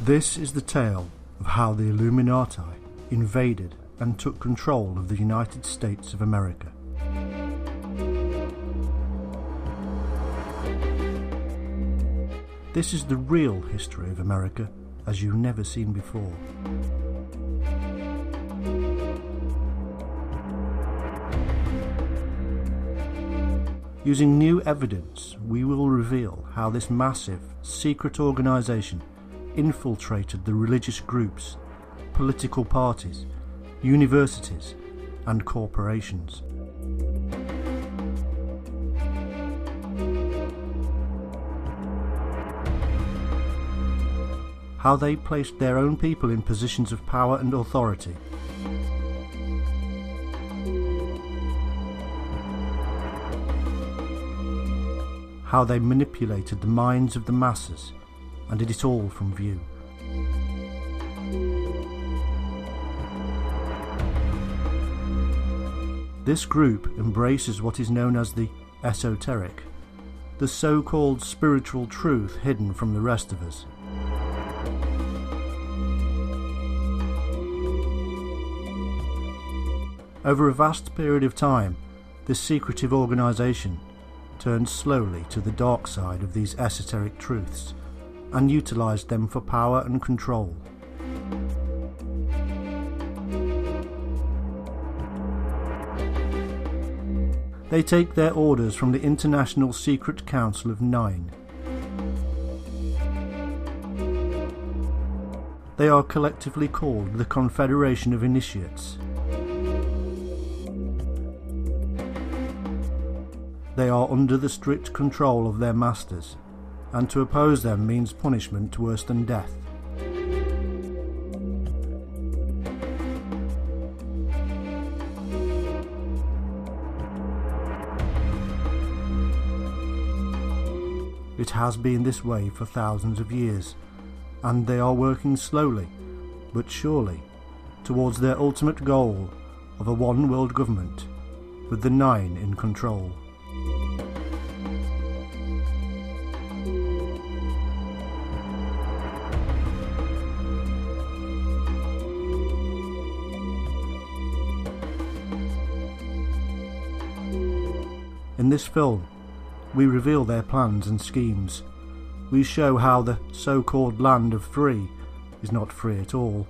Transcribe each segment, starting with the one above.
This is the tale of how the Illuminati invaded and took control of the United States of America. This is the real history of America as you've never seen before. Using new evidence, we will reveal how this massive, secret organisation infiltrated the religious groups, political parties, universities, and corporations. How they placed their own people in positions of power and authority. How they manipulated the minds of the masses and did it all from view. This group embraces what is known as the esoteric, the so-called spiritual truth hidden from the rest of us. Over a vast period of time, this secretive organisation turned slowly to the dark side of these esoteric truths and utilised them for power and control. They take their orders from the International Secret Council of Nine. They are collectively called the Confederation of Initiates. They are under the strict control of their masters, and to oppose them means punishment worse than death. It has been this way for thousands of years, and they are working slowly, but surely, towards their ultimate goal of a one-world government, with the Nine in control. In this film, we reveal their plans and schemes. We show how the so-called land of free is not free at all,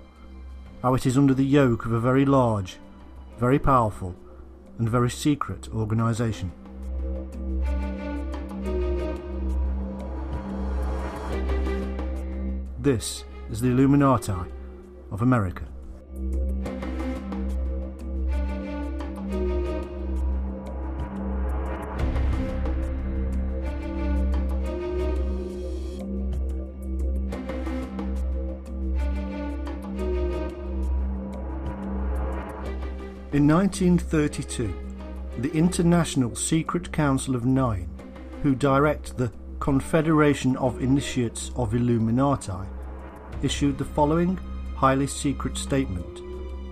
how it is under the yoke of a very large, very powerful, and very secret organisation. This is the Illuminati of America. In 1932, the International Secret Council of Nine, who direct the Confederation of Initiates of Illuminati, issued the following highly secret statement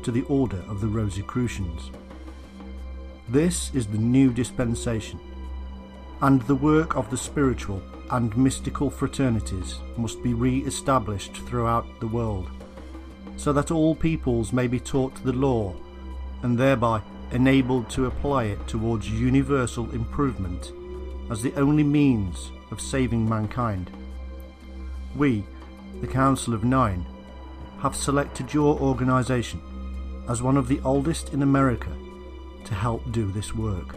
to the Order of the Rosicrucians. This is the new dispensation, and the work of the spiritual and mystical fraternities must be re-established throughout the world, so that all peoples may be taught the law and thereby enabled to apply it towards universal improvement as the only means of saving mankind. We, the Council of Nine, have selected your organisation as one of the oldest in America to help do this work.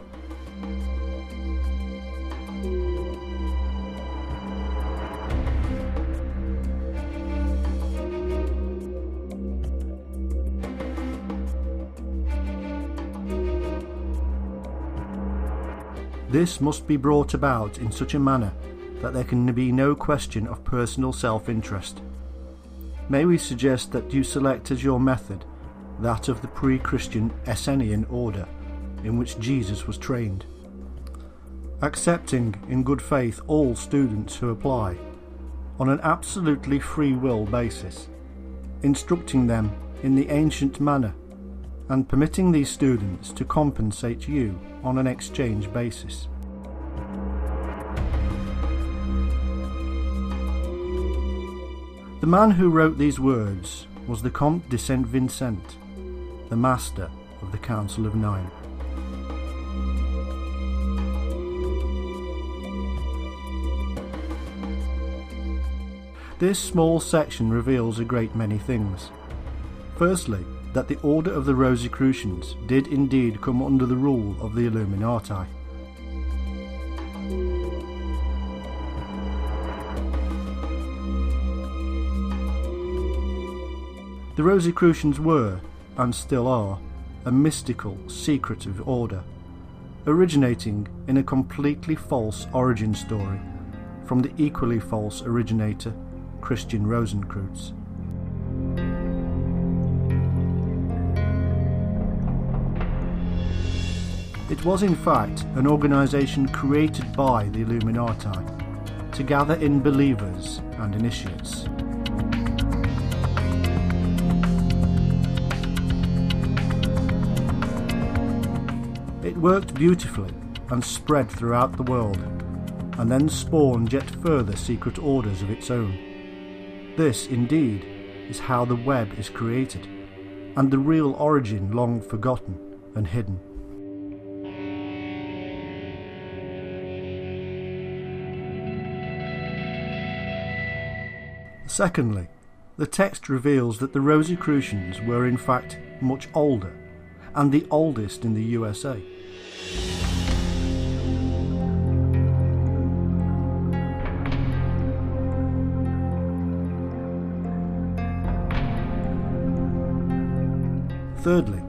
This must be brought about in such a manner that there can be no question of personal self-interest. May we suggest that you select as your method that of the pre-Christian Essenian order in which Jesus was trained, accepting in good faith all students who apply on an absolutely free will basis, instructing them in the ancient manner and permitting these students to compensate you on an exchange basis. The man who wrote these words was the Comte de Saint Vincent, the master of the Council of Nine. This small section reveals a great many things. Firstly, that the Order of the Rosicrucians did indeed come under the rule of the Illuminati. The Rosicrucians were, and still are, a mystical, secretive order, originating in a completely false origin story from the equally false originator, Christian Rosenkreutz. It was in fact an organisation created by the Illuminati to gather in believers and initiates. It worked beautifully and spread throughout the world, and then spawned yet further secret orders of its own. This, indeed, is how the web is created, and the real origin long forgotten and hidden. Secondly, the text reveals that the Rosicrucians were in fact much older, and the oldest in the USA. Thirdly,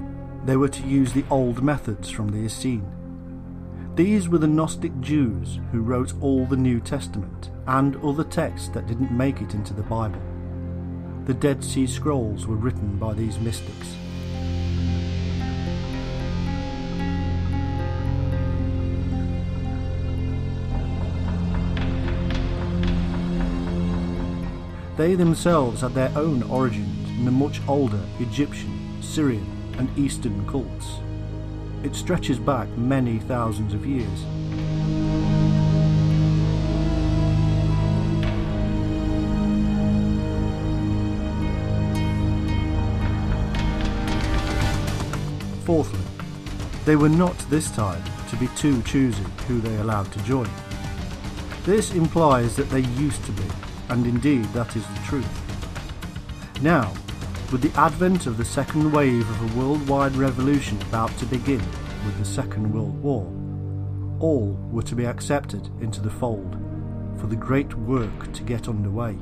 they were to use the old methods from the Essene. These were the Gnostic Jews who wrote all the New Testament and other texts that didn't make it into the Bible. The Dead Sea Scrolls were written by these mystics. They themselves had their own origins in the much older Egyptian, Syrian and Eastern cults. It stretches back many thousands of years. Fourthly, they were not this time to be too choosy who they allowed to join. This implies that they used to be, and indeed that is the truth. Now, with the advent of the second wave of a worldwide revolution about to begin with the Second World War, all were to be accepted into the fold for the great work to get underway.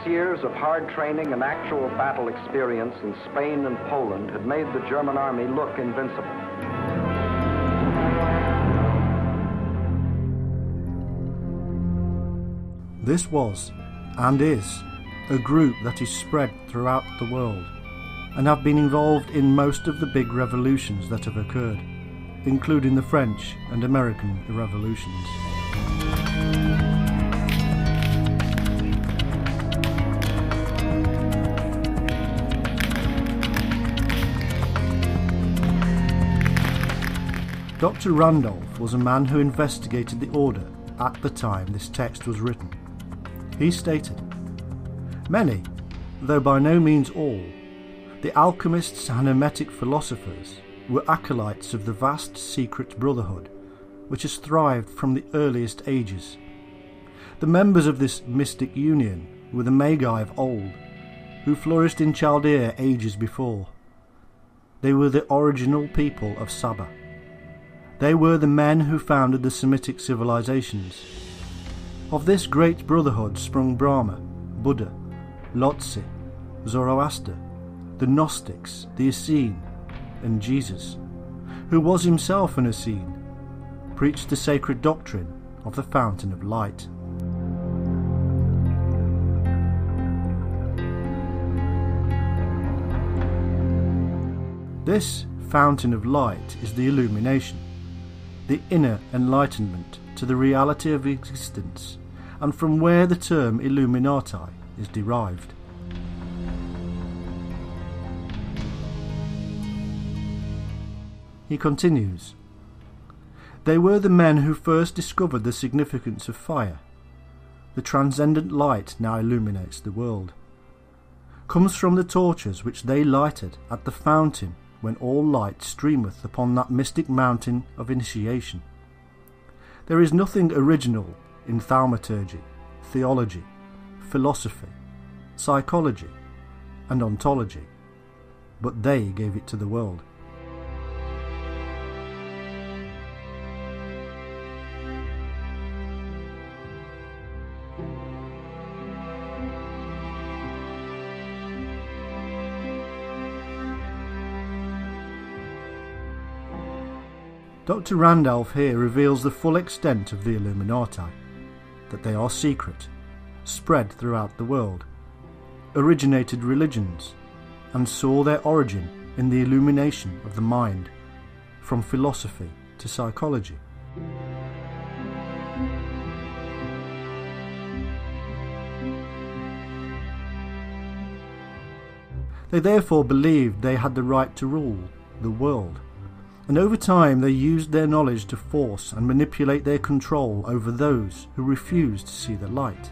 Years of hard training and actual battle experience in Spain and Poland had made the German army look invincible. This was, and is, a group that is spread throughout the world, and have been involved in most of the big revolutions that have occurred, including the French and American revolutions. Dr. Randolph was a man who investigated the order at the time this text was written. He stated, "Many, though by no means all, the alchemists and hermetic philosophers were acolytes of the vast secret brotherhood which has thrived from the earliest ages. The members of this mystic union were the Magi of old, who flourished in Chaldea ages before. They were the original people of Saba. They were the men who founded the Semitic civilizations. Of this great brotherhood sprung Brahma, Buddha, Lhotse, Zoroaster, the Gnostics, the Essene, and Jesus, who was himself an Essene. preached the sacred doctrine of the fountain of light. This fountain of light is the illumination, the inner enlightenment to the reality of existence, and from where the term Illuminati is derived. He continues, "They were the men who first discovered the significance of fire. The transcendent light now illuminates the world. Comes from the torches which they lighted at the fountain when all light streameth upon that mystic mountain of initiation. There is nothing original in thaumaturgy, theology, philosophy, psychology, and ontology, but they gave it to the world." Dr. Randolph here reveals the full extent of the Illuminati, that they are secret, spread throughout the world, originated religions, and saw their origin in the illumination of the mind, from philosophy to psychology. They therefore believed they had the right to rule the world, and over time they used their knowledge to force and manipulate their control over those who refused to see the light.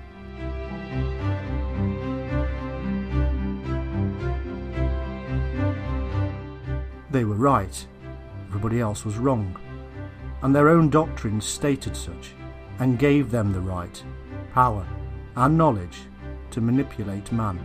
They were right, everybody else was wrong, and their own doctrines stated such, and gave them the right, power, and knowledge to manipulate man.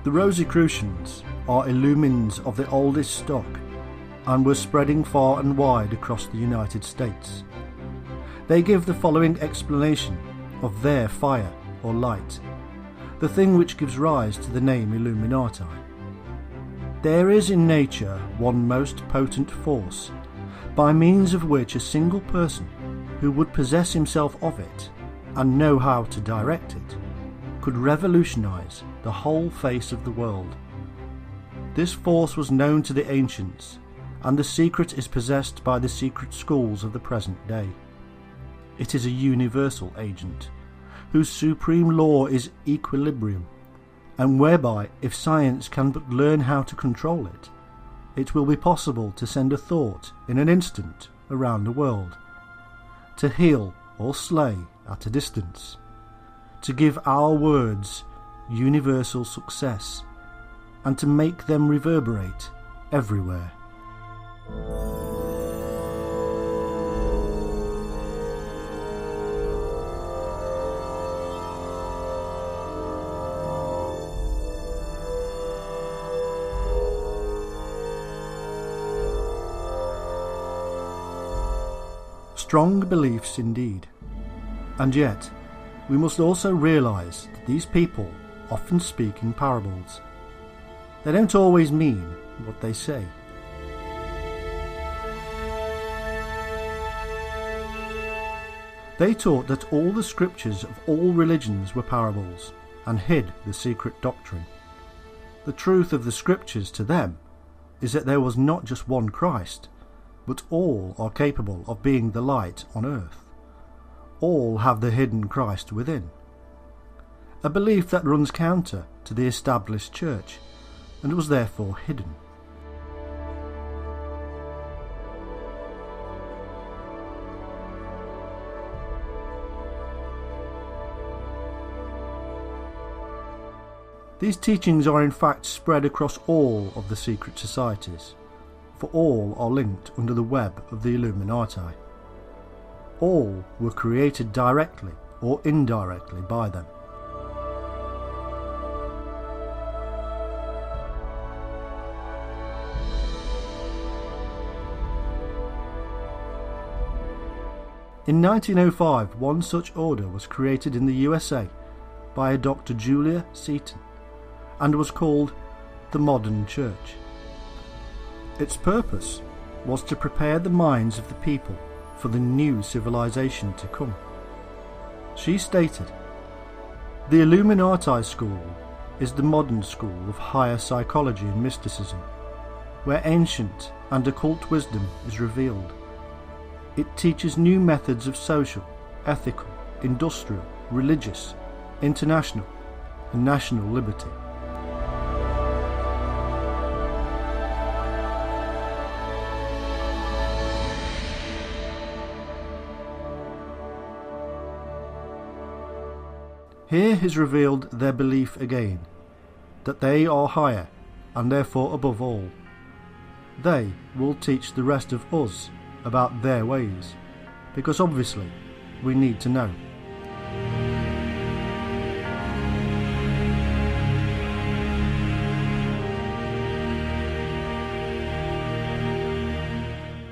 The Rosicrucians are illumines of the oldest stock and were spreading far and wide across the United States. They give the following explanation of their fire or light, the thing which gives rise to the name Illuminati. There is in nature one most potent force, by means of which a single person who would possess himself of it and know how to direct it could revolutionize the whole face of the world. This force was known to the ancients, and the secret is possessed by the secret schools of the present day. It is a universal agent, whose supreme law is equilibrium, and whereby, if science can but learn how to control it, it will be possible to send a thought in an instant around the world, to heal or slay at a distance, to give our words universal success, and to make them reverberate everywhere. Strong beliefs indeed, and yet we must also realise that these people often speak in parables. They don't always mean what they say. They taught that all the scriptures of all religions were parables, and hid the secret doctrine. The truth of the scriptures to them is that there was not just one Christ, but all are capable of being the light on earth. All have the hidden Christ within. A belief that runs counter to the established church, and was therefore hidden. These teachings are in fact spread across all of the secret societies, for all are linked under the web of the Illuminati. All were created directly or indirectly by them. In 1905, one such order was created in the USA by a Dr. Julia Seton and was called the Modern Church. Its purpose was to prepare the minds of the people for the new civilization to come. She stated, "The Illuminati school is the modern school of higher psychology and mysticism, where ancient and occult wisdom is revealed. It teaches new methods of social, ethical, industrial, religious, international, and national liberty." Here is revealed their belief again, that they are higher and therefore above all. They will teach the rest of us about their ways, because obviously we need to know.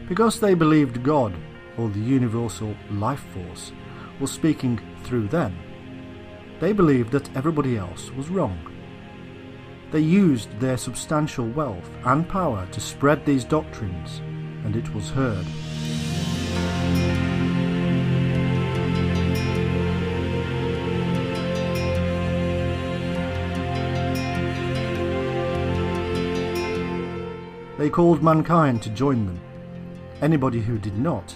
Because they believed God, or the universal life force, was speaking through them, they believed that everybody else was wrong. They used their substantial wealth and power to spread these doctrines, and it was heard. They called mankind to join them. Anybody who did not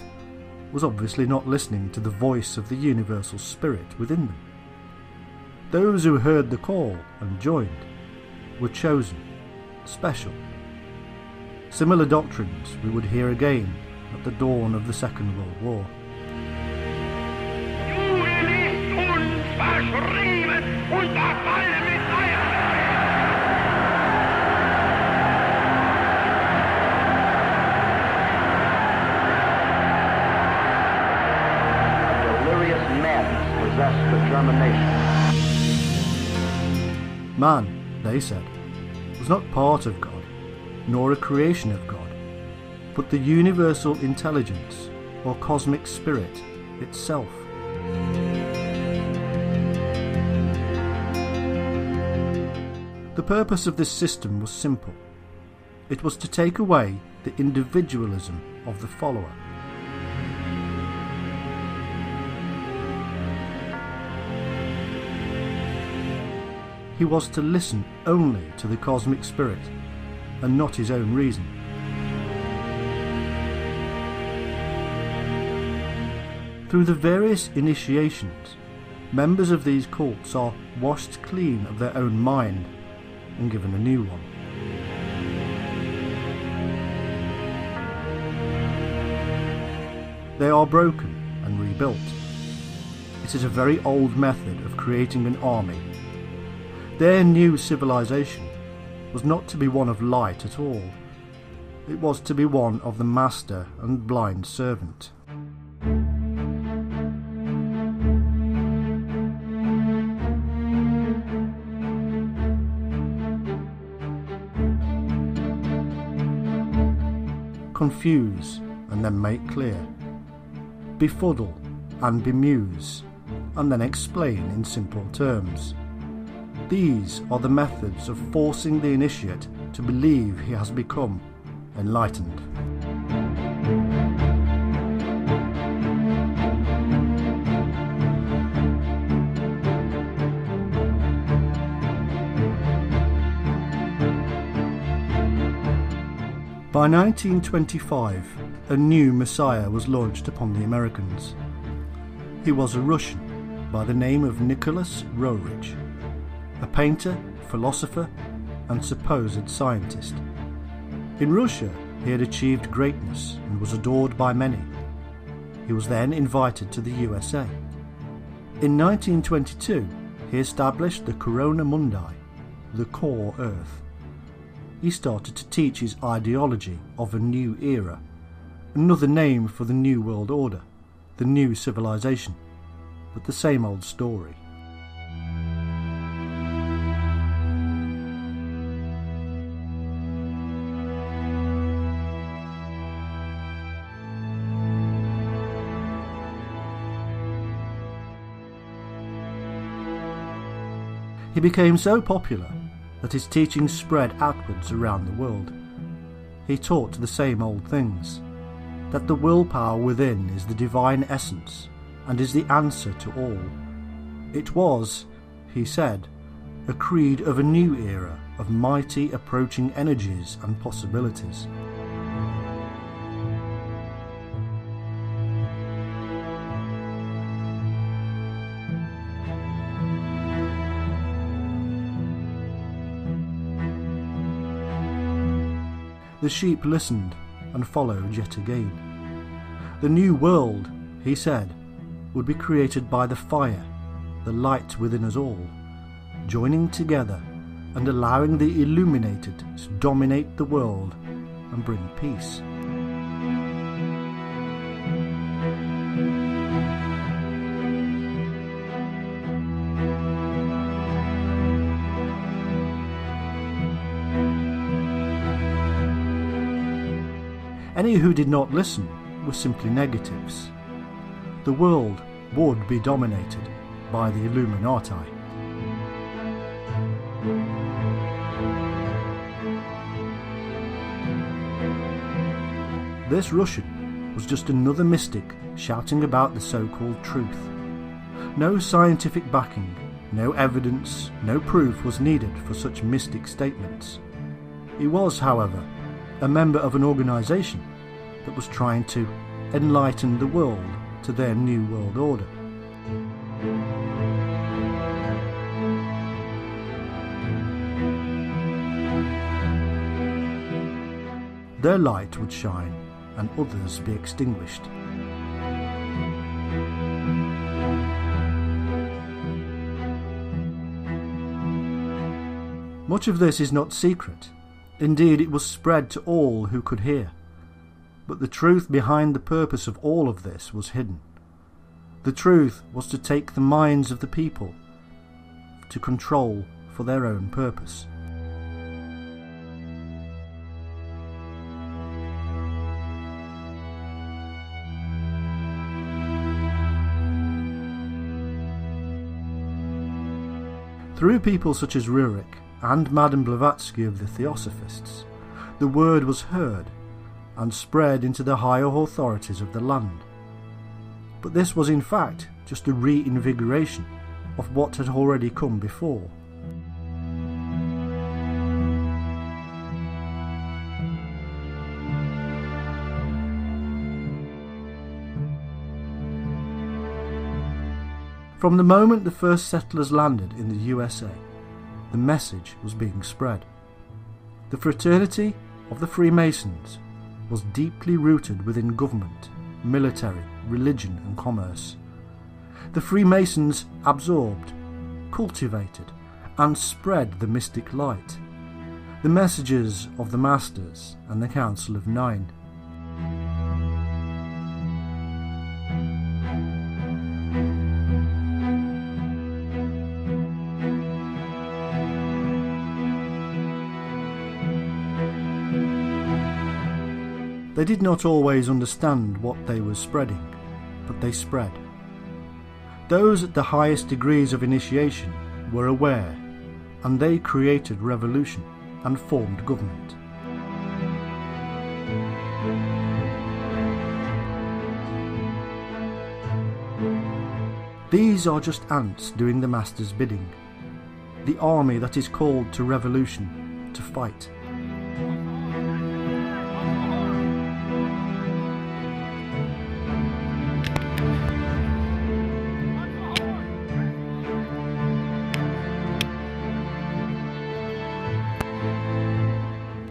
was obviously not listening to the voice of the universal spirit within them. Those who heard the call and joined were chosen, special. Similar doctrines we would hear again at the dawn of the Second World War. Delirious madness possessed the German nation. Man, they said, was not part of God, nor a creation of God, but the universal intelligence, or cosmic spirit, itself. The purpose of this system was simple. It was to take away the individualism of the follower. He was to listen only to the cosmic spirit and not his own reason. Through the various initiations, members of these cults are washed clean of their own mind and given a new one. They are broken and rebuilt. It is a very old method of creating an army. Their new civilization was not to be one of light at all. It was to be one of the master and blind servant. Confuse and then make clear. Befuddle and bemuse, and then explain in simple terms. These are the methods of forcing the initiate to believe he has become enlightened. By 1925, a new messiah was launched upon the Americans. He was a Russian by the name of Nicholas Roerich, a painter, philosopher, and supposed scientist. In Russia, he had achieved greatness and was adored by many. He was then invited to the USA. In 1922, he established the Corona Mundi, the core Earth. He started to teach his ideology of a new era, another name for the New World Order, the new civilization, but the same old story. He became so popular that his teachings spread outwards around the world. He taught the same old things, that the willpower within is the divine essence and is the answer to all. It was, he said, a creed of a new era of mighty approaching energies and possibilities. The sheep listened and followed yet again. The new world, he said, would be created by the fire, the light within us all, joining together and allowing the illuminated to dominate the world and bring peace. Any who did not listen were simply negatives. The world would be dominated by the Illuminati. This Russian was just another mystic shouting about the so-called truth. No scientific backing, no evidence, no proof was needed for such mystic statements. He was, however, a member of an organisation that was trying to enlighten the world to their new world order. Their light would shine and others be extinguished. Much of this is not secret. Indeed, it was spread to all who could hear. But the truth behind the purpose of all of this was hidden. The truth was to take the minds of the people to control for their own purpose. Through people such as Rurik and Madame Blavatsky of the Theosophists, the word was heard and spread into the higher authorities of the land. But this was in fact just a reinvigoration of what had already come before. From the moment the first settlers landed in the USA, the message was being spread. The fraternity of the Freemasons was deeply rooted within government, military, religion and commerce. The Freemasons absorbed, cultivated and spread the mystic light, the messages of the Masters and the Council of Nine. They did not always understand what they were spreading, but they spread. Those at the highest degrees of initiation were aware, and they created revolution and formed government. These are just ants doing the Master's bidding, the army that is called to revolution, to fight.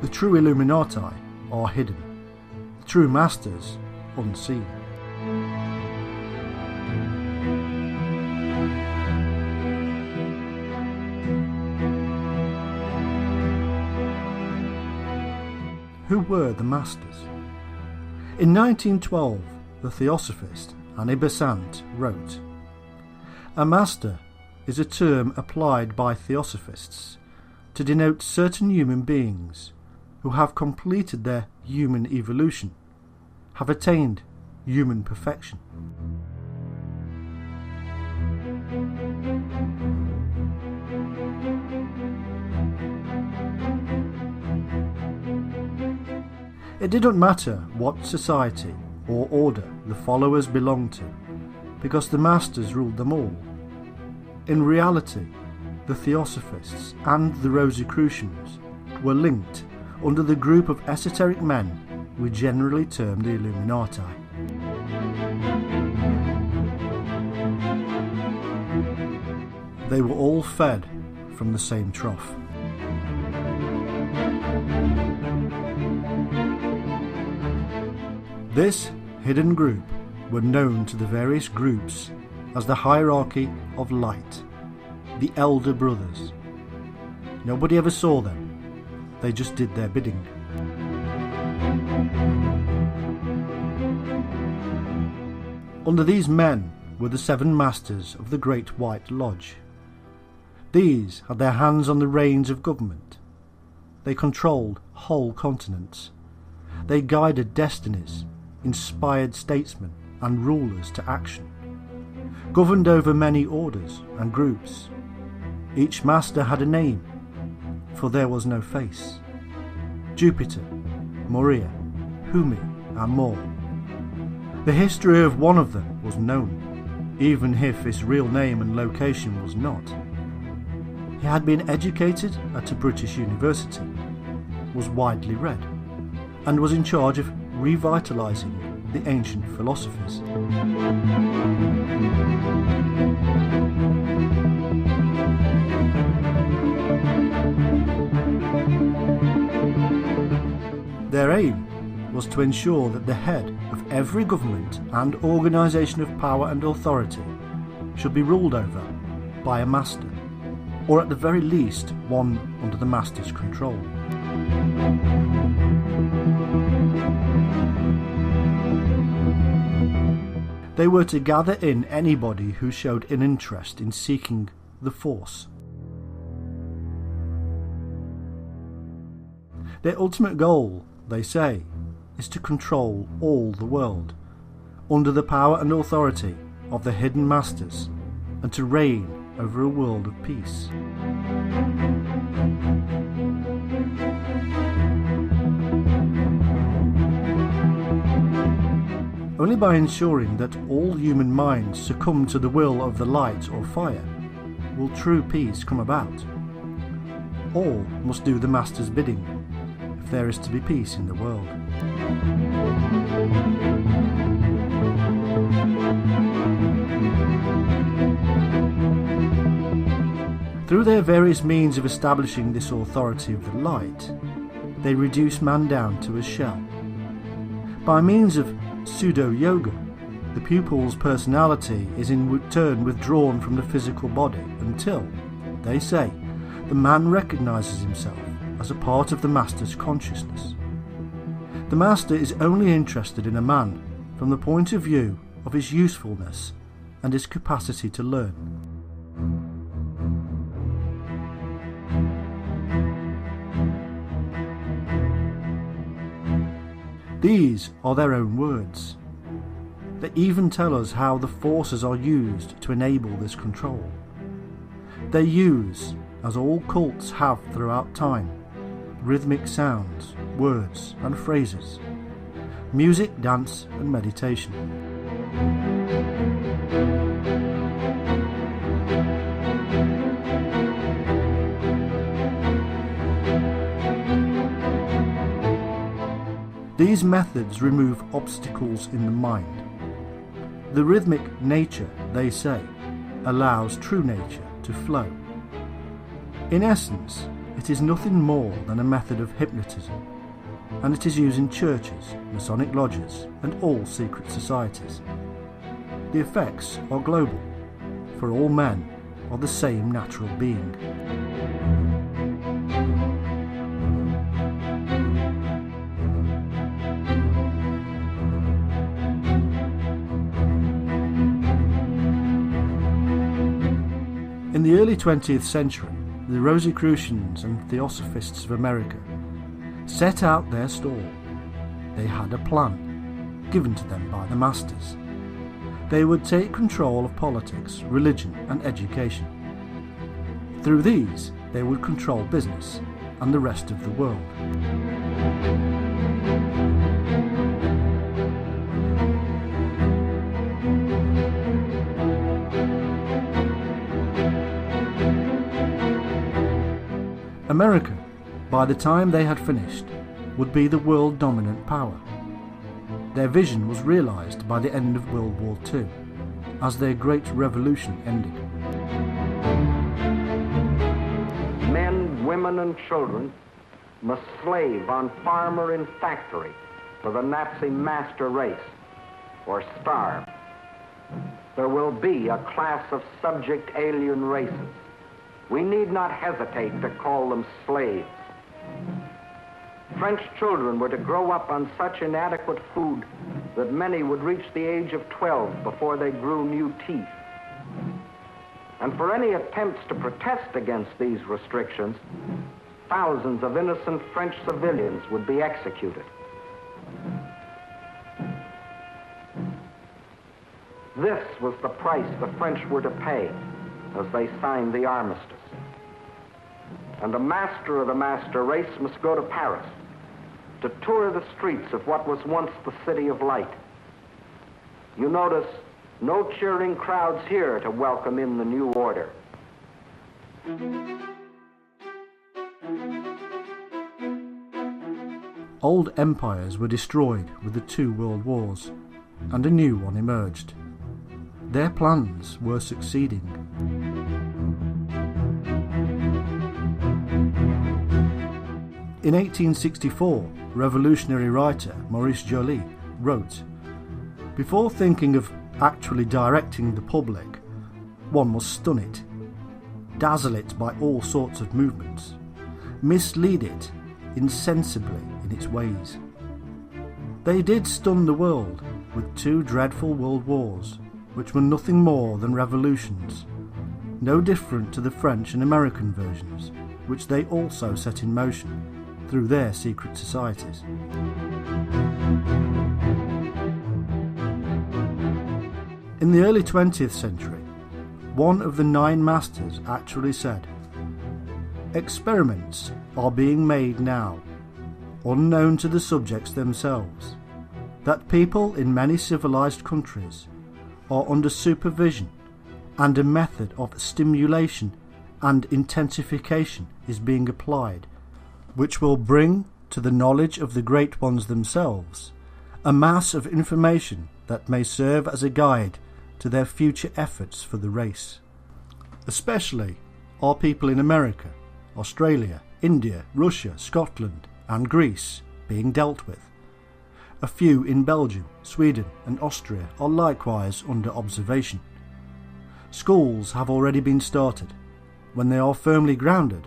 The true Illuminati are hidden, the true Masters unseen. Who were the Masters? In 1912, the Theosophist Annie Besant wrote, "A Master is a term applied by Theosophists to denote certain human beings who have completed their human evolution, have attained human perfection." It didn't matter what society or order the followers belonged to, because the masters ruled them all. In reality, the Theosophists and the Rosicrucians were linked under the group of esoteric men we generally term the Illuminati. They were all fed from the same trough. This hidden group were known to the various groups as the hierarchy of light, the Elder Brothers. Nobody ever saw them, they just did their bidding. Under these men were the 7 masters of the Great White Lodge. These had their hands on the reins of government. They controlled whole continents. They guided destinies, inspired statesmen and rulers to action, governed over many orders and groups. Each master had a name, for there was no face. Jupiter, Moria, Humi and more. The history of one of them was known, even if his real name and location was not. He had been educated at a British university, was widely read, and was in charge of revitalising the ancient philosophies. Their aim was to ensure that the head of every government and organisation of power and authority should be ruled over by a master, or at the very least one under the master's control. They were to gather in anybody who showed an interest in seeking the Force. Their ultimate goal, they say, is to control all the world, under the power and authority of the hidden masters, and to reign over a world of peace. Only by ensuring that all human minds succumb to the will of the light or fire will true peace come about. All must do the master's bidding if there is to be peace in the world. Through their various means of establishing this authority of the light, they reduce man down to a shell. By means of pseudo-yoga, the pupil's personality is in turn withdrawn from the physical body until, they say, the man recognises himself as a part of the master's consciousness. The master is only interested in a man from the point of view of his usefulness and his capacity to learn. These are their own words. They even tell us how the forces are used to enable this control. They use, as all cults have throughout time, rhythmic sounds, words and phrases, music, dance and meditation. These methods remove obstacles in the mind. The rhythmic nature, they say, allows true nature to flow. In essence, it is nothing more than a method of hypnotism, and it is used in churches, Masonic lodges, and all secret societies. The effects are global, for all men are the same natural being. In the early 20th century, the Rosicrucians and Theosophists of America set out their stall. They had a plan, given to them by the masters. They would take control of politics, religion and education. Through these, they would control business and the rest of the world. America, by the time they had finished, would be the world dominant power. Their vision was realised by the end of World War II, as their Great Revolution ended. Men, women, and children must slave on farm or in factory for the Nazi master race, or starve. There will be a class of subject alien races. We need not hesitate to call them slaves. French children were to grow up on such inadequate food that many would reach the age of 12 before they grew new teeth. And for any attempts to protest against these restrictions, thousands of innocent French civilians would be executed. This was the price the French were to pay as they signed the armistice. And the master of the master race must go to Paris to tour the streets of what was once the City of Light. You notice no cheering crowds here to welcome in the new order. Old empires were destroyed with the 2 world wars, and a new one emerged. Their plans were succeeding. In 1864, revolutionary writer Maurice Joly wrote, "Before thinking of actually directing the public, one must stun it, dazzle it by all sorts of movements, mislead it insensibly in its ways." They did stun the world with 2 dreadful world wars, which were nothing more than revolutions, no different to the French and American versions, which they also set in motion through their secret societies. In the early 20th century, one of the 9 masters actually said, "Experiments are being made now, unknown to the subjects themselves, that people in many civilized countries are under supervision, and a method of stimulation and intensification is being applied, which will bring to the knowledge of the great ones themselves a mass of information that may serve as a guide to their future efforts for the race. Especially are people in America, Australia, India, Russia, Scotland and Greece being dealt with. A few in Belgium, Sweden and Austria are likewise under observation. Schools have already been started. When they are firmly grounded,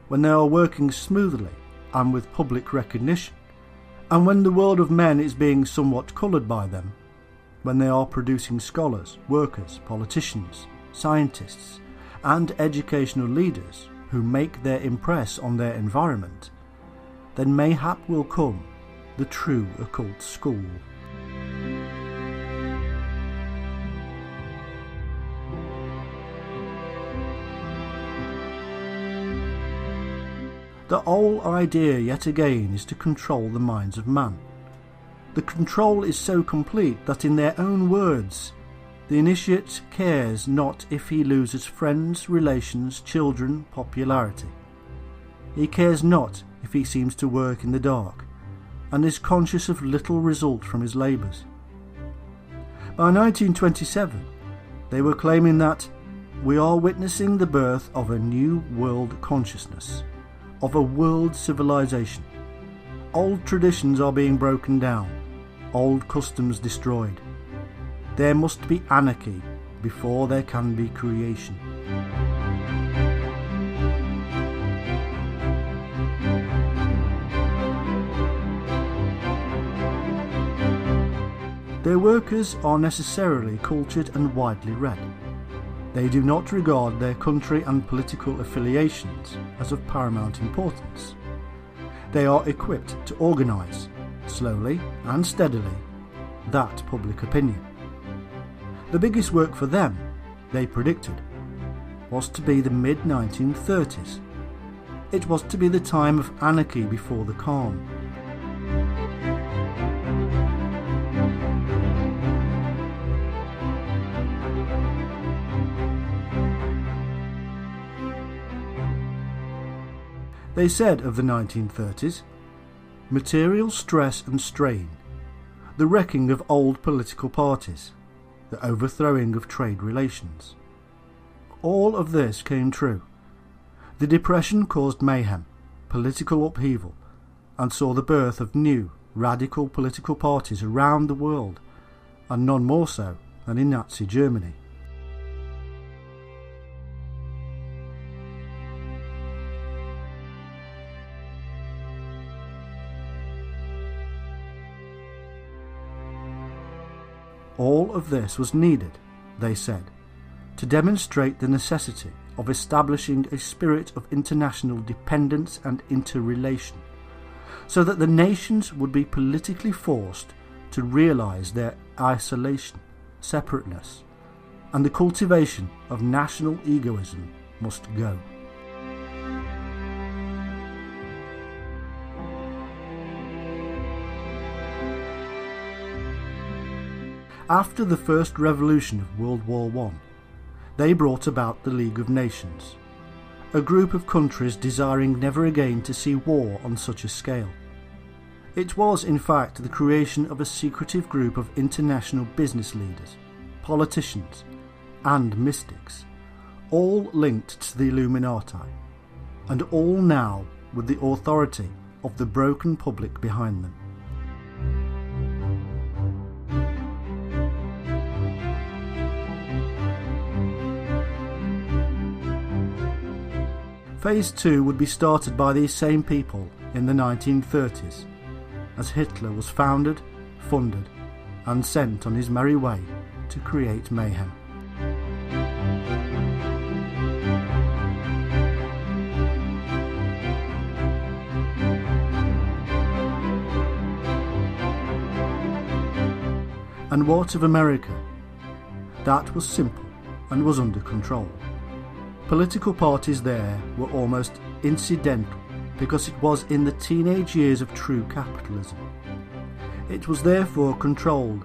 when they are working smoothly and with public recognition, and when the world of men is being somewhat coloured by them, when they are producing scholars, workers, politicians, scientists, and educational leaders who make their impress on their environment, then mayhap will come the true occult school. The whole idea yet again is to control the minds of man. The control is so complete that in their own words, the initiate cares not if he loses friends, relations, children, popularity. He cares not if he seems to work in the dark, and is conscious of little result from his labours. By 1927, they were claiming that we are witnessing the birth of a new world consciousness, of a world civilization. Old traditions are being broken down, old customs destroyed. There must be anarchy before there can be creation. Their workers are necessarily cultured and widely read. They do not regard their country and political affiliations as of paramount importance. They are equipped to organise, slowly and steadily, that public opinion. The biggest work for them, they predicted, was to be the mid-1930s, It was to be the time of anarchy before the calm. They said of the 1930s, material stress and strain, the wrecking of old political parties, the overthrowing of trade relations. All of this came true. The Depression caused mayhem, political upheaval, and saw the birth of new, radical political parties around the world, and none more so than in Nazi Germany. All of this was needed, they said, to demonstrate the necessity of establishing a spirit of international dependence and interrelation, so that the nations would be politically forced to realise their isolation, separateness, and the cultivation of national egoism must go. After the first revolution of World War I, they brought about the League of Nations, a group of countries desiring never again to see war on such a scale. It was, in fact, the creation of a secretive group of international business leaders, politicians, and mystics, all linked to the Illuminati, and all now with the authority of the broken public behind them. Phase 2 would be started by these same people in the 1930s, as Hitler was founded, funded, and sent on his merry way to create mayhem. And what of America? That was simple and was under control. Political parties there were almost incidental because it was in the teenage years of true capitalism. It was therefore controlled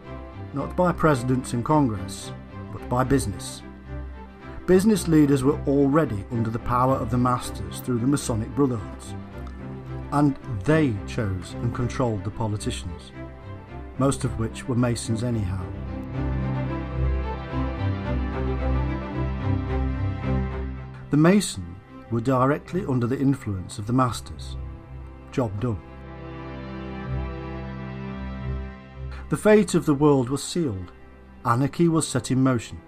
not by presidents and Congress, but by business. Business leaders were already under the power of the masters through the Masonic brotherhoods, and they chose and controlled the politicians, most of which were Masons anyhow. The Masons were directly under the influence of the masters. Job done. The fate of the world was sealed. Anarchy was set in motion.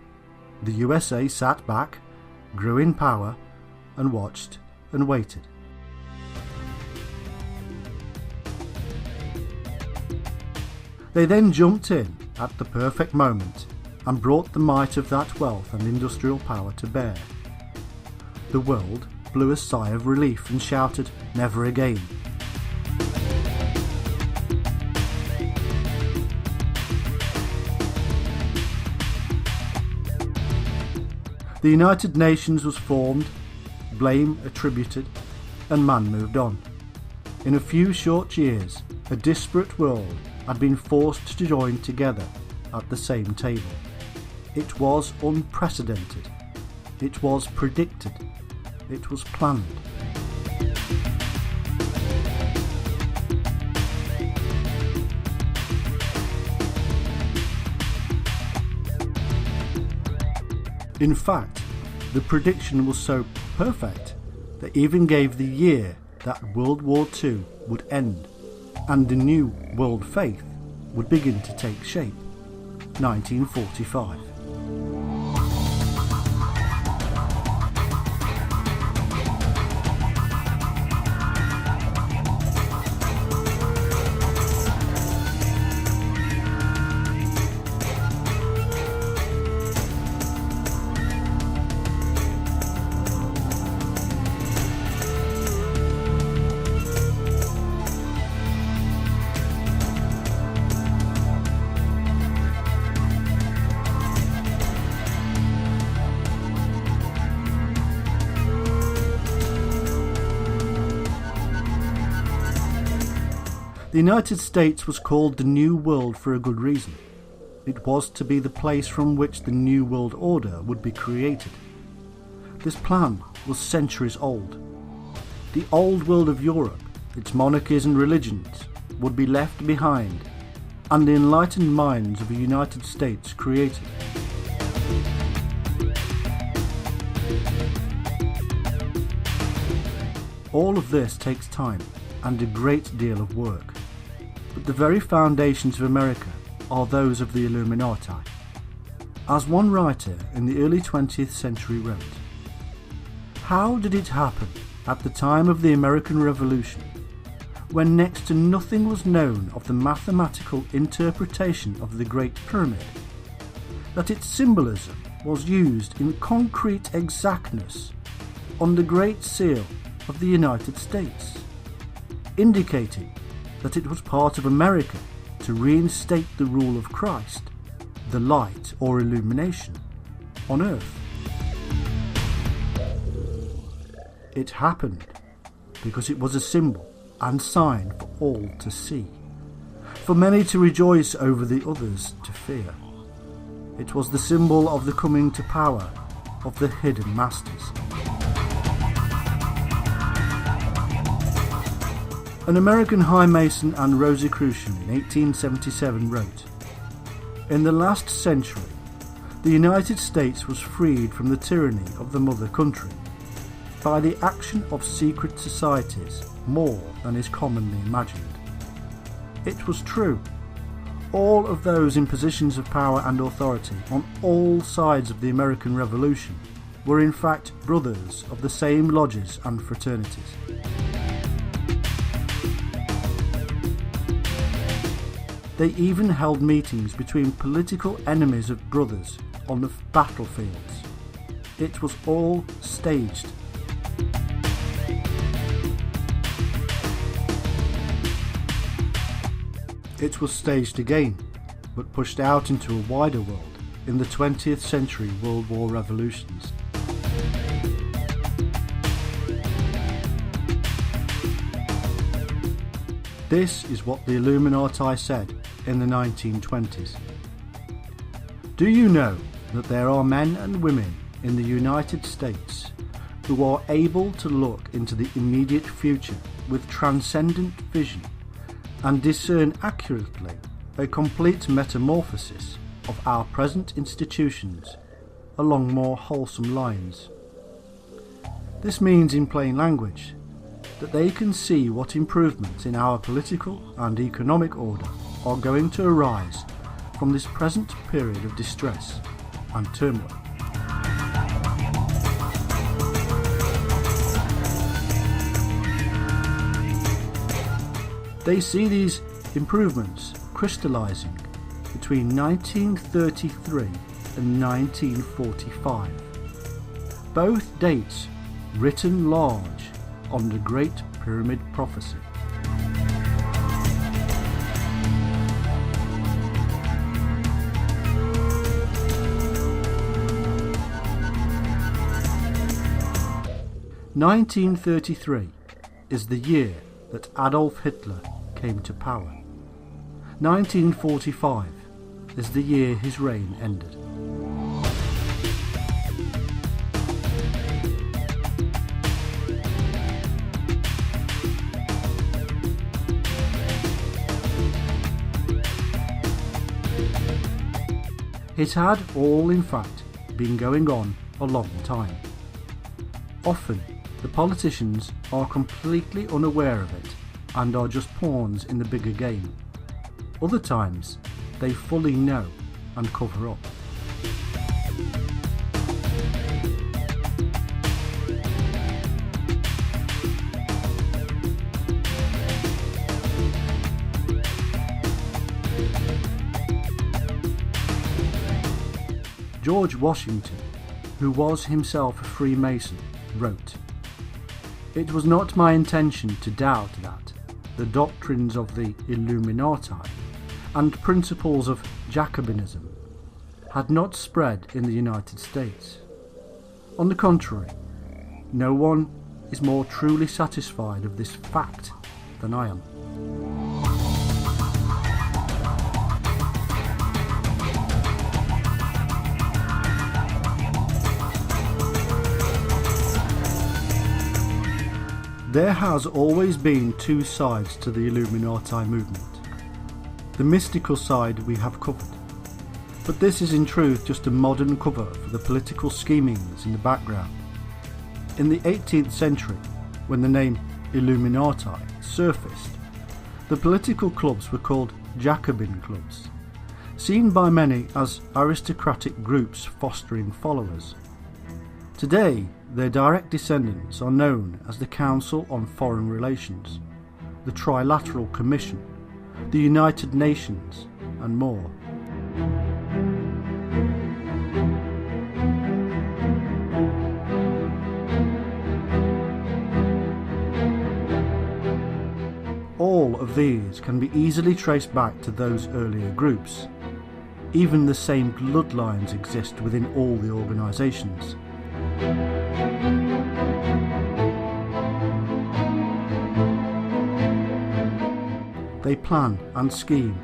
The USA sat back, grew in power, and watched and waited. They then jumped in at the perfect moment and brought the might of that wealth and industrial power to bear. The world blew a sigh of relief and shouted, "Never again." The United Nations was formed, blame attributed, and man moved on. In a few short years, a disparate world had been forced to join together at the same table. It was unprecedented. It was predicted. It was planned. In fact, the prediction was so perfect that even gave the year that World War II would end and the new world faith would begin to take shape, 1945. The United States was called the New World for a good reason. It was to be the place from which the New World Order would be created. This plan was centuries old. The old world of Europe, its monarchies and religions, would be left behind, and the enlightened minds of the United States created. All of this takes time and a great deal of work, but the very foundations of America are those of the Illuminati. As one writer in the early 20th century wrote, "How did it happen at the time of the American Revolution, when next to nothing was known of the mathematical interpretation of the Great Pyramid, that its symbolism was used in concrete exactness on the Great Seal of the United States, indicating that it was part of America to reinstate the rule of Christ, the light or illumination, on earth? It happened because it was a symbol and sign for all to see, for many to rejoice over the others to fear. It was the symbol of the coming to power of the hidden masters." An American High Mason and Rosicrucian in 1877 wrote, "In the last century, the United States was freed from the tyranny of the mother country by the action of secret societies more than is commonly imagined. It was true. All of those in positions of power and authority on all sides of the American Revolution were in fact brothers of the same lodges and fraternities. They even held meetings between political enemies of brothers on the battlefields. It was all staged. It was staged again, but pushed out into a wider world in the 20th century World War revolutions. This is what the Illuminati said in the 1920s. "Do you know that there are men and women in the United States who are able to look into the immediate future with transcendent vision and discern accurately a complete metamorphosis of our present institutions along more wholesome lines? This means, in plain language, that they can see what improvements in our political and economic order are going to arise from this present period of distress and turmoil." They see these improvements crystallizing between 1933 and 1945, both dates written large on the Great Pyramid Prophecy. (1933) is the year that Adolf Hitler came to power. 1945 is the year his reign ended. It had all, in fact, been going on a long time. Often, the politicians are completely unaware of it and are just pawns in the bigger game. Other times, they fully know and cover up. George Washington, who was himself a Freemason, wrote, "It was not my intention to doubt that the doctrines of the Illuminati and principles of Jacobinism had not spread in the United States. On the contrary, no one is more truly satisfied of this fact than I am." There has always been two sides to the Illuminati movement. The mystical side we have covered, but this is in truth just a modern cover for the political schemings in the background. In the 18th century, when the name Illuminati surfaced, the political clubs were called Jacobin clubs, seen by many as aristocratic groups fostering followers. Today, their direct descendants are known as the Council on Foreign Relations, the Trilateral Commission, the United Nations, and more. All of these can be easily traced back to those earlier groups. Even the same bloodlines exist within all the organisations. They plan and scheme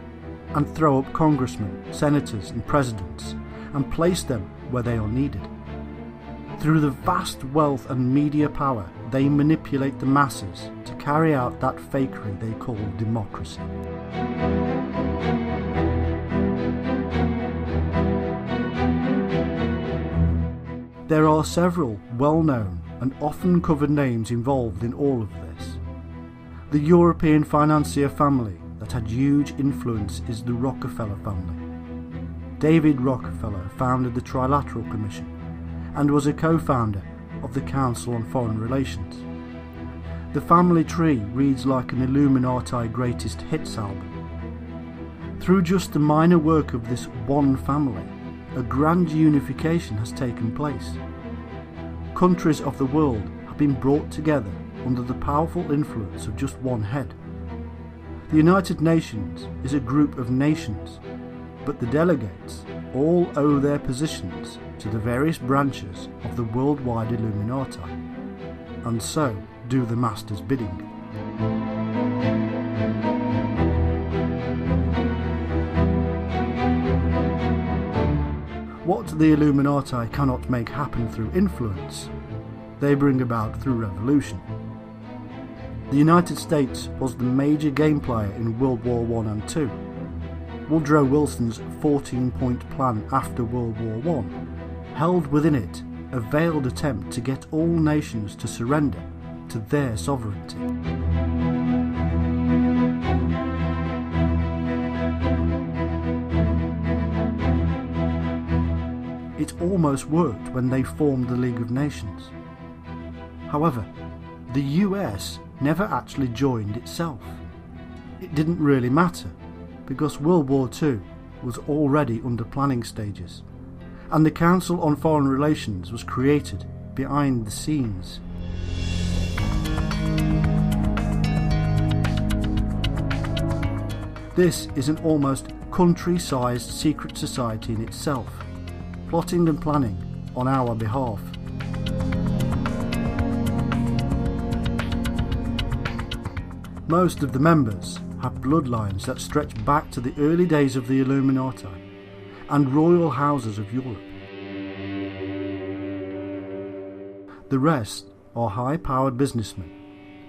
and throw up congressmen, senators and presidents and place them where they are needed. Through the vast wealth and media power, they manipulate the masses to carry out that fakery they call democracy. There are several well-known and often covered names involved in all of this. The European financier family that had huge influence is the Rockefeller family. David Rockefeller founded the Trilateral Commission and was a co-founder of the Council on Foreign Relations. The family tree reads like an Illuminati greatest hits album. Through just the minor work of this one family, a grand unification has taken place. Countries of the world have been brought together under the powerful influence of just one head. The United Nations is a group of nations, but the delegates all owe their positions to the various branches of the worldwide Illuminati, and so do the Master's bidding. What the Illuminati cannot make happen through influence, they bring about through revolution. The United States was the major game player in World War I and II. Woodrow Wilson's 14-point plan after World War I held within it a veiled attempt to get all nations to surrender to their sovereignty. It almost worked when they formed the League of Nations. However, the US never actually joined itself. It didn't really matter, because World War II was already under planning stages, and the Council on Foreign Relations was created behind the scenes. This is an almost country-sized secret society in itself, plotting and planning on our behalf. Most of the members have bloodlines that stretch back to the early days of the Illuminati and royal houses of Europe. The rest are high-powered businessmen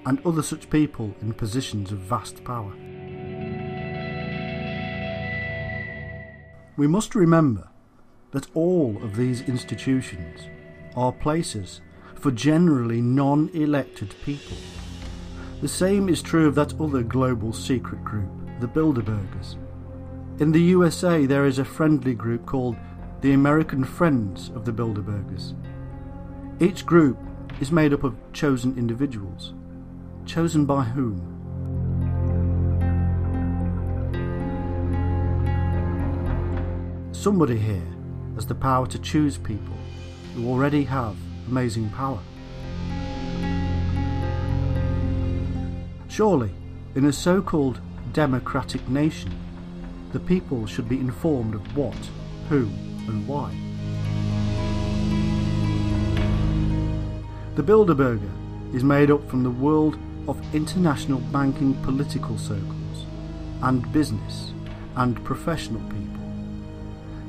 and other such people in positions of vast power. We must remember that all of these institutions are places for generally non-elected people. The same is true of that other global secret group, the Bilderbergers. In the USA there is a friendly group called the American Friends of the Bilderbergers. Each group is made up of chosen individuals. Chosen by whom? Somebody here has the power to choose people who already have amazing power. Surely, in a so-called democratic nation, the people should be informed of what, who, and why. The Bilderberger is made up from the world of international banking political circles, and business, and professional people.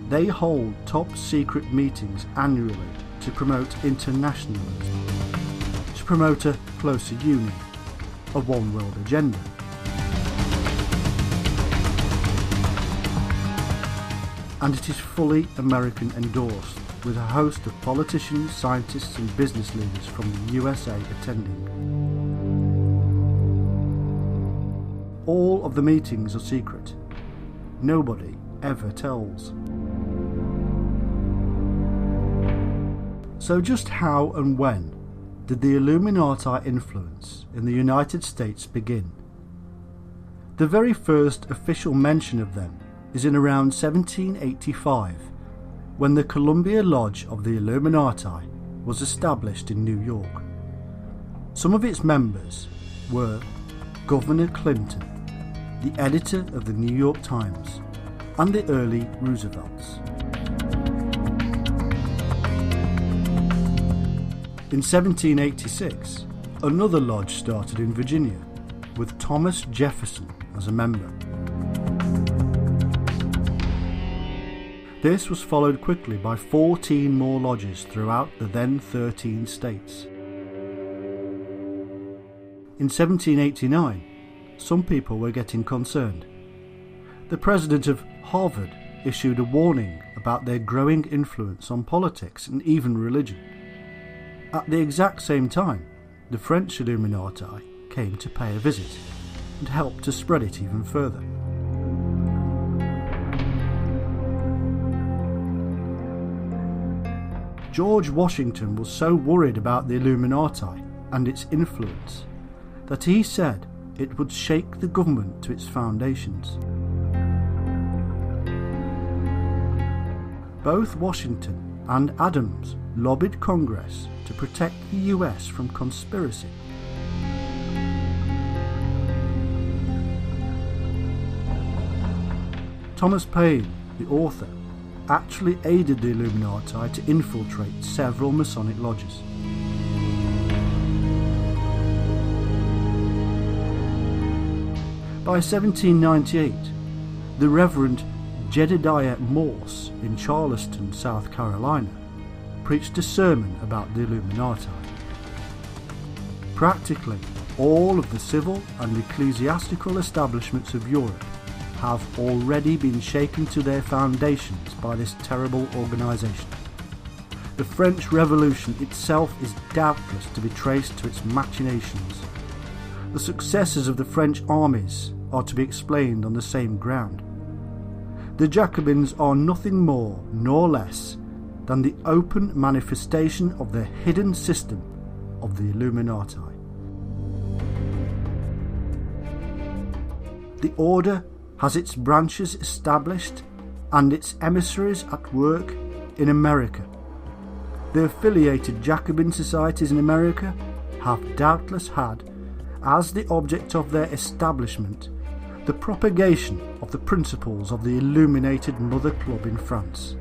They hold top secret meetings annually to promote internationalism, to promote a closer union, a one-world agenda. And it is fully American endorsed, with a host of politicians, scientists and business leaders from the USA attending. All of the meetings are secret. Nobody ever tells. So just how and when did the Illuminati influence in the United States begin? The very first official mention of them is in around 1785, when the Columbia Lodge of the Illuminati was established in New York. Some of its members were Governor Clinton, the editor of the New York Times, and the early Roosevelts. In 1786, another lodge started in Virginia, with Thomas Jefferson as a member. This was followed quickly by 14 more lodges throughout the then 13 states. In 1789, some people were getting concerned. The president of Harvard issued a warning about their growing influence on politics and even religion. At the exact same time, the French Illuminati came to pay a visit and helped to spread it even further. George Washington was so worried about the Illuminati and its influence that he said it would shake the government to its foundations. Both Washington and Adams lobbied Congress to protect the US from conspiracy. Thomas Paine, the author, actually aided the Illuminati to infiltrate several Masonic lodges. By 1798, the Reverend Jedediah Morse in Charleston, South Carolina, preached a sermon about the Illuminati. Practically all of the civil and ecclesiastical establishments of Europe have already been shaken to their foundations by this terrible organisation. The French Revolution itself is doubtless to be traced to its machinations. The successes of the French armies are to be explained on the same ground. The Jacobins are nothing more nor less than the open manifestation of the hidden system of the Illuminati. The order has its branches established and its emissaries at work in America. The affiliated Jacobin societies in America have doubtless had, as the object of their establishment, the propagation of the principles of the illuminated Mother Club in France.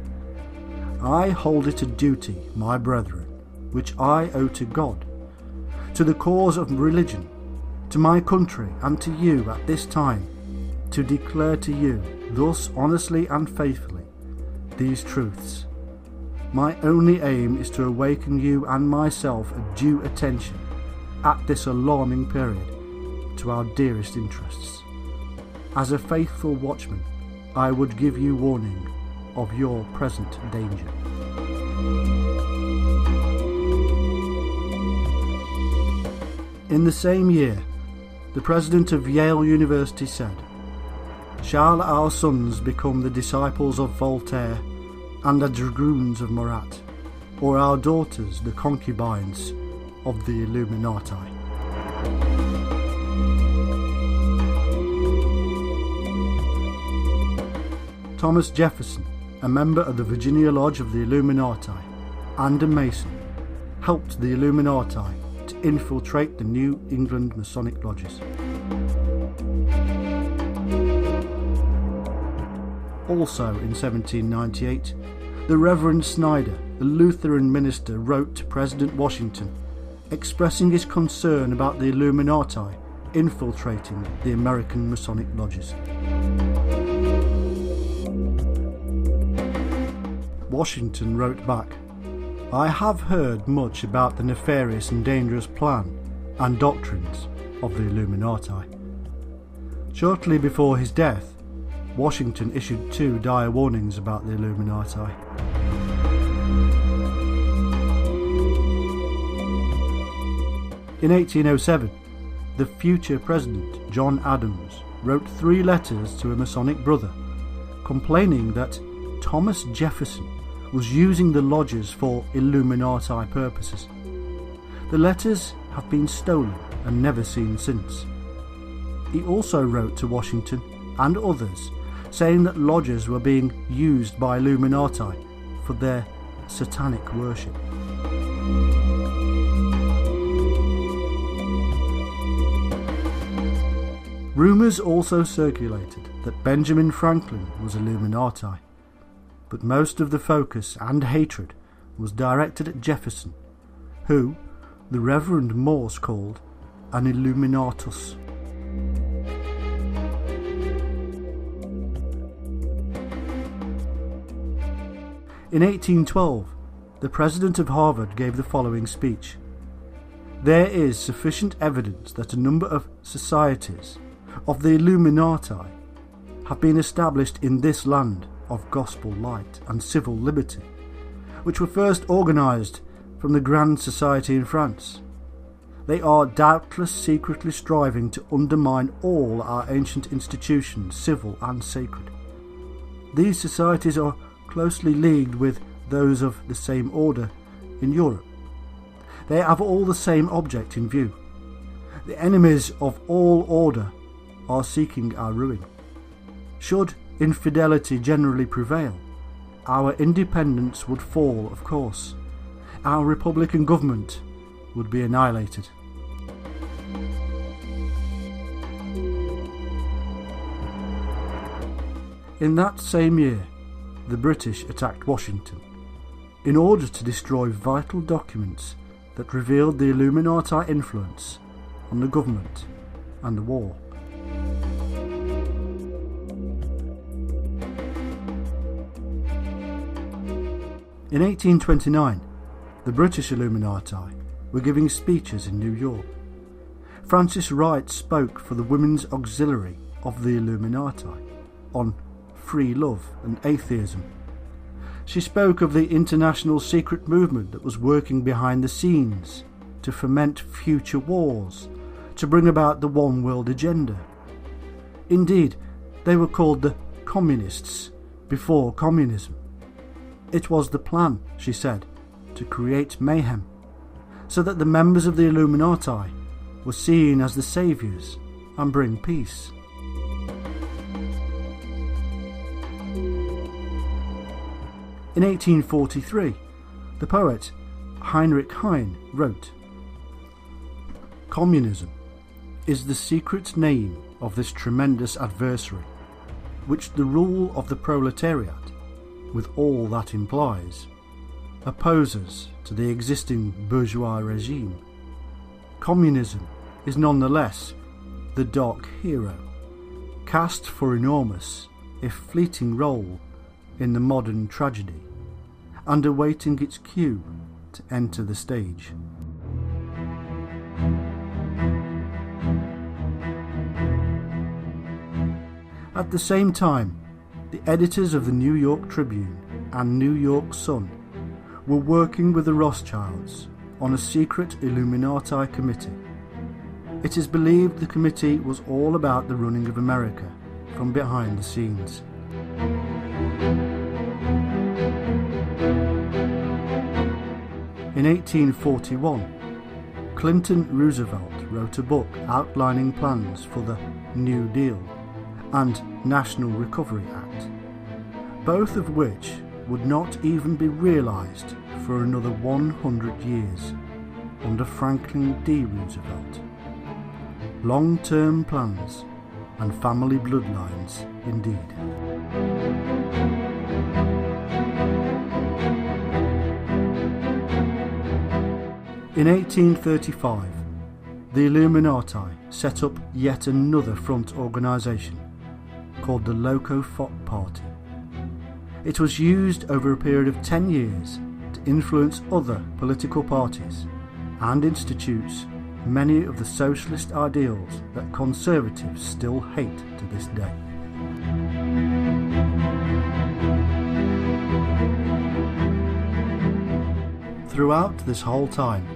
I hold it a duty, my brethren, which I owe to God, to the cause of religion, to my country and to you at this time, to declare to you, thus honestly and faithfully, these truths. My only aim is to awaken you and myself a due attention, at this alarming period, to our dearest interests. As a faithful watchman, I would give you warning of your present danger. In the same year, the president of Yale University said, "Shall our sons become the disciples of Voltaire and the dragoons of Marat, or our daughters the concubines of the Illuminati?" Thomas Jefferson, a member of the Virginia Lodge of the Illuminati and a Mason, helped the Illuminati to infiltrate the New England Masonic lodges. Also in 1798, the Reverend Snyder, the Lutheran minister, wrote to President Washington expressing his concern about the Illuminati infiltrating the American Masonic lodges. Washington wrote back, I have heard much about the nefarious and dangerous plan and doctrines of the Illuminati. Shortly before his death, Washington issued 2 dire warnings about the Illuminati. In 1807, the future president, John Adams, wrote 3 letters to a Masonic brother, complaining that Thomas Jefferson was using the lodges for Illuminati purposes. The letters have been stolen and never seen since. He also wrote to Washington and others saying that lodges were being used by Illuminati for their satanic worship. Rumours also circulated that Benjamin Franklin was Illuminati, but most of the focus and hatred was directed at Jefferson, who the Reverend Morse called an Illuminatus. In 1812, the president of Harvard gave the following speech: "There is sufficient evidence that a number of societies of the Illuminati have been established in this land of gospel light and civil liberty, which were first organised from the Grand Society in France. They are doubtless secretly striving to undermine all our ancient institutions, civil and sacred. These societies are closely leagued with those of the same order in Europe. They have all the same object in view. The enemies of all order are seeking our ruin. Should infidelity generally prevail, our independence would fall, of course. Our republican government would be annihilated." In that same year, the British attacked Washington in order to destroy vital documents that revealed the Illuminati influence on the government and the war. In 1829, the British Illuminati were giving speeches in New York. Frances Wright spoke for the Women's Auxiliary of the Illuminati on free love and atheism. She spoke of the international secret movement that was working behind the scenes to foment future wars, to bring about the one world agenda. Indeed, they were called the Communists before communism. It was the plan, she said, to create mayhem, so that the members of the Illuminati were seen as the saviours and bring peace. In 1843, the poet Heinrich Heine wrote, "Communism is the secret name of this tremendous adversary, which the rule of the proletariat, with all that implies, opposes to the existing bourgeois regime. Communism is nonetheless the dark hero, cast for enormous, if fleeting role in the modern tragedy, and awaiting its cue to enter the stage." At the same time, the editors of the New York Tribune and New York Sun were working with the Rothschilds on a secret Illuminati committee. It is believed the committee was all about the running of America from behind the scenes. In 1841, Clinton Roosevelt wrote a book outlining plans for the New Deal and National Recovery Act, both of which would not even be realised for another 100 years under Franklin D. Roosevelt. Long-term plans and family bloodlines indeed. In 1835, the Illuminati set up yet another front organisation called the Loco Foc Party. It was used over a period of 10 years to influence other political parties and institutes many of the socialist ideals that conservatives still hate to this day. Throughout this whole time,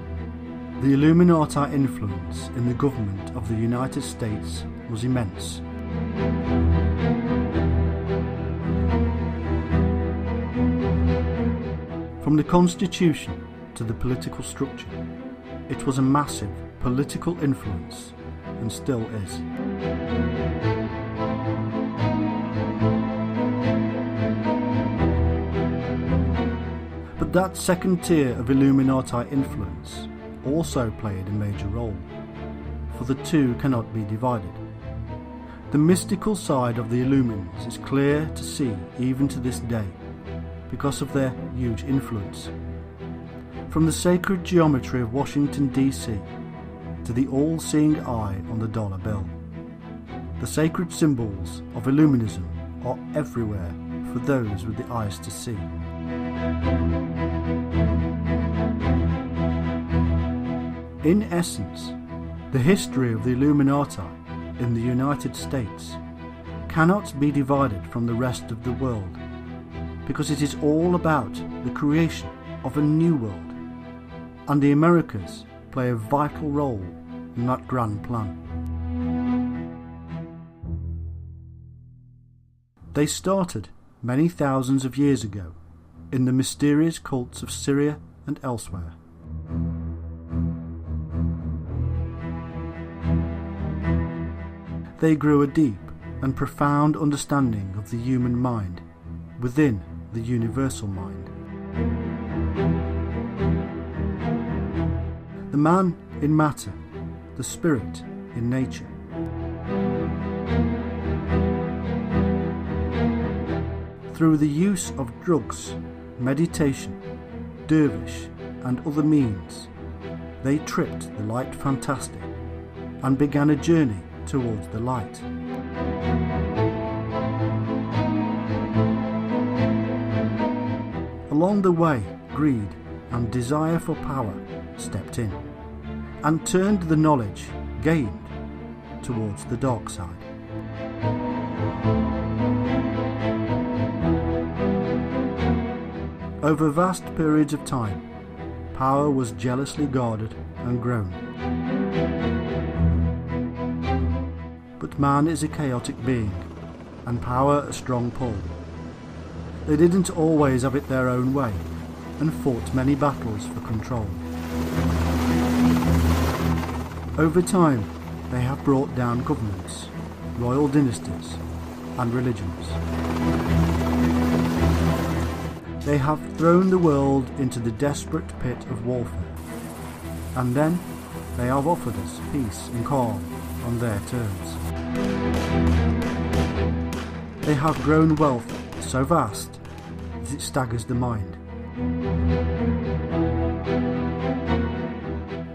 the Illuminati influence in the government of the United States was immense. From the Constitution to the political structure, it was a massive political influence, and still is. But that second tier of Illuminati influence also played a major role, for the two cannot be divided. The mystical side of the Illumins is clear to see even to this day, because of their huge influence. From the sacred geometry of Washington, D.C., to the all-seeing eye on the dollar bill, the sacred symbols of Illuminism are everywhere for those with the eyes to see. In essence, the history of the Illuminati in the United States cannot be divided from the rest of the world, because it is all about the creation of a new world, and the Americas play a vital role in that grand plan. They started many thousands of years ago in the mysterious cults of Syria and elsewhere. They grew a deep and profound understanding of the human mind within the universal mind. The man in matter, the spirit in nature. Through the use of drugs, meditation, dervish and other means, they tripped the light fantastic and began a journey towards the light. Along the way, greed and desire for power stepped in and turned the knowledge gained towards the dark side. Over vast periods of time, power was jealously guarded and grown. But man is a chaotic being, and power a strong pull. They didn't always have it their own way, and fought many battles for control. Over time, they have brought down governments, royal dynasties, and religions. They have thrown the world into the desperate pit of warfare, and then they have offered us peace and calm on their terms. They have grown wealth so vast that it staggers the mind.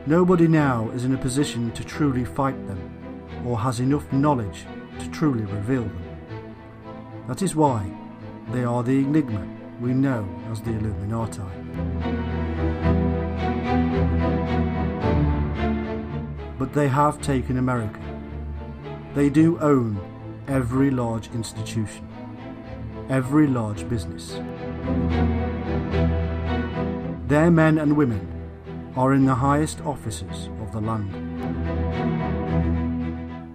Nobody now is in a position to truly fight them, or has enough knowledge to truly reveal them. That is why they are the enigma we know as the Illuminati. But they have taken America. They do own every large institution, every large business. Their men and women are in the highest offices of the land.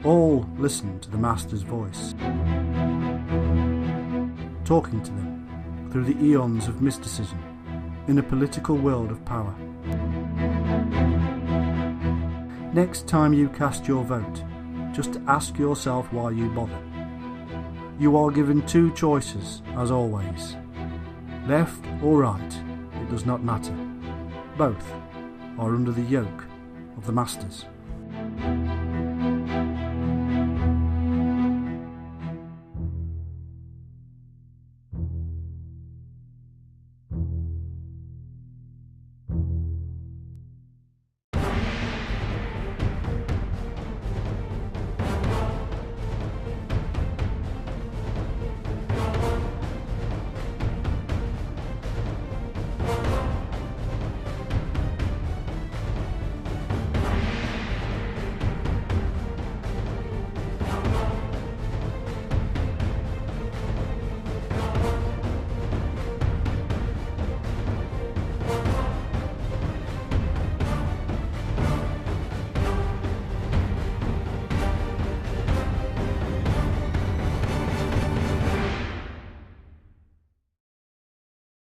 All listen to the Master's voice, talking to them through the eons of mysticism in a political world of power. Next time you cast your vote, just ask yourself why you bother. You are given two choices, as always. Left or right, it does not matter. Both are under the yoke of the Masters.